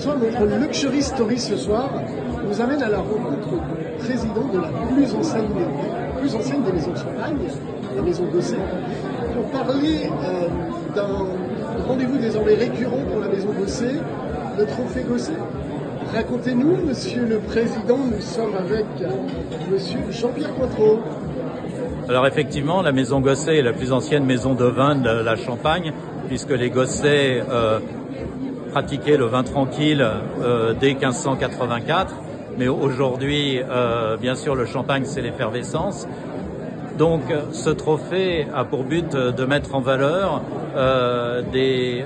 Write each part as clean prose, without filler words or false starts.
Bonsoir, notre Luxury Story ce soir nous amène à la rencontre du président de la plus ancienne des maisons de champagne, la maison Gosset, pour parler d'un rendez-vous désormais récurrent pour la maison Gosset, le trophée Gosset. Racontez-nous, monsieur le président, nous sommes avec monsieur Jean-Pierre Cointreau. Alors effectivement, la maison Gosset est la plus ancienne maison de vin de la Champagne, puisque les Gosset pratiquaient le vin tranquille dès 1584. Mais aujourd'hui, bien sûr, le champagne, c'est l'effervescence. Donc ce trophée a pour but de mettre en valeur des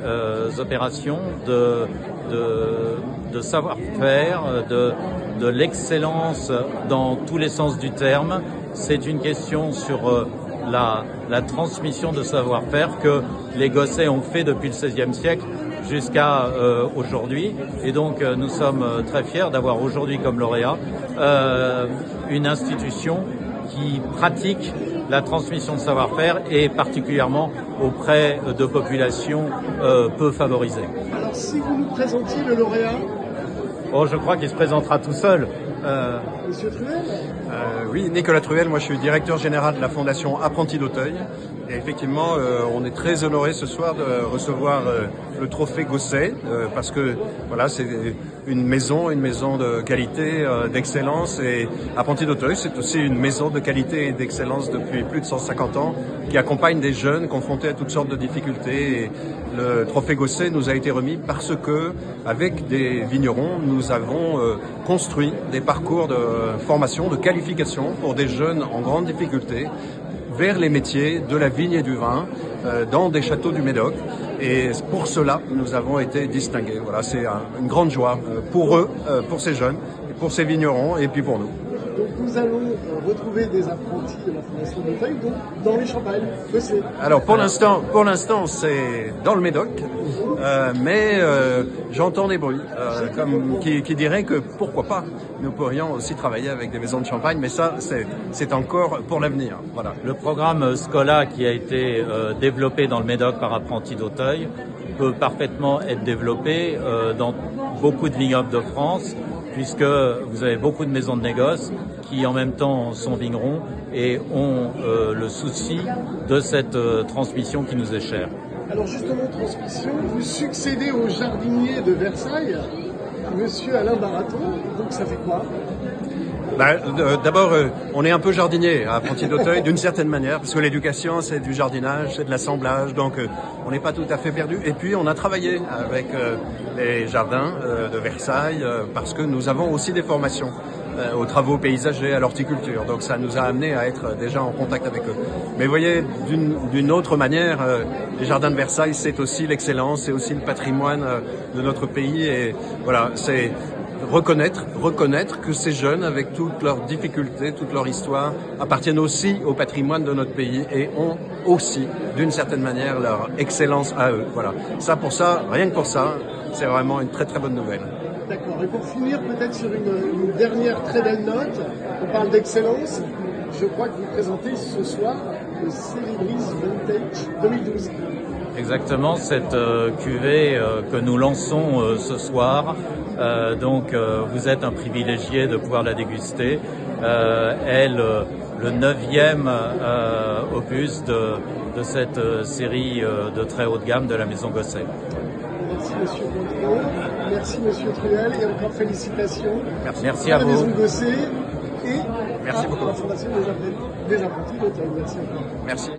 opérations de savoir-faire, de l'excellence dans tous les sens du terme. C'est une question sur la transmission de savoir-faire que les Gosset ont fait depuis le XVIe siècle jusqu'à aujourd'hui. Et donc nous sommes très fiers d'avoir aujourd'hui comme lauréat une institution qui pratique la transmission de savoir-faire et particulièrement auprès de populations peu favorisées. Alors si vous nous présentiez le lauréat? Oh, je crois qu'il se présentera tout seul. Monsieur Truel? Oui, Nicolas Truel, moi je suis directeur général de la Fondation Apprentis d'Auteuil. Et effectivement, on est très honoré ce soir de recevoir le trophée Gosset, parce que voilà, c'est une maison de qualité, d'excellence. Et Apprentis d'Auteuil, c'est aussi une maison de qualité et d'excellence depuis plus de 150 ans, qui accompagne des jeunes confrontés à toutes sortes de difficultés. Et le trophée Gosset nous a été remis parce que, avec des vignerons, nous avons construit des parcours de formation, de qualification pour des jeunes en grande difficulté vers les métiers de la vigne et du vin dans des châteaux du Médoc. Et pour cela, nous avons été distingués. Voilà, c'est une grande joie pour eux, pour ces jeunes, pour ces vignerons et puis pour nous. Donc nous allons retrouver des apprentis de la Fondation d'Auteuil dans les Champagnes, Gosset. Alors pour l'instant c'est dans le Médoc, mais j'entends des bruits qui diraient que pourquoi pas nous pourrions aussi travailler avec des maisons de champagne, mais ça c'est encore pour l'avenir. Voilà. Le programme Scola qui a été développé dans le Médoc par Apprentis d'Auteuil peut parfaitement être développé dans beaucoup de vignobles de France, puisque vous avez beaucoup de maisons de négoce qui en même temps sont vignerons et ont le souci de cette transmission qui nous est chère. Alors justement, transmission, vous succédez au jardinier de Versailles, monsieur Alain Baraton, donc ça fait quoi? D'abord, on est un peu jardinier à Apprentis d'Auteuil d'une certaine manière, parce que l'éducation c'est du jardinage, c'est de l'assemblage, donc on n'est pas tout à fait perdu. Et puis on a travaillé avec les jardins de Versailles parce que nous avons aussi des formations aux travaux paysagers, à l'horticulture, donc ça nous a amené à être déjà en contact avec eux. Mais vous voyez, d'une autre manière, les jardins de Versailles c'est aussi l'excellence, c'est aussi le patrimoine de notre pays, et voilà, c'est reconnaître que ces jeunes, avec toutes leurs difficultés, toute leur histoire, appartiennent aussi au patrimoine de notre pays et ont aussi, d'une certaine manière, leur excellence à eux. Voilà. Rien que pour ça, c'est vraiment une très très bonne nouvelle. D'accord. Et pour finir, peut-être sur une dernière très belle note, on parle d'excellence. Je crois que vous présentez ce soir le Célébris Vintage 2012. Exactement, cette cuvée que nous lançons ce soir. Donc vous êtes un privilégié de pouvoir la déguster. Est le 9e opus de cette série de très haut de gamme de la maison Gosset. Merci monsieur Cointreau, merci monsieur Truel et encore félicitations. Merci à vous. La maison Gosset et merci beaucoup. À la Fondation des Apprentis d'Auteuil. Merci encore. Merci.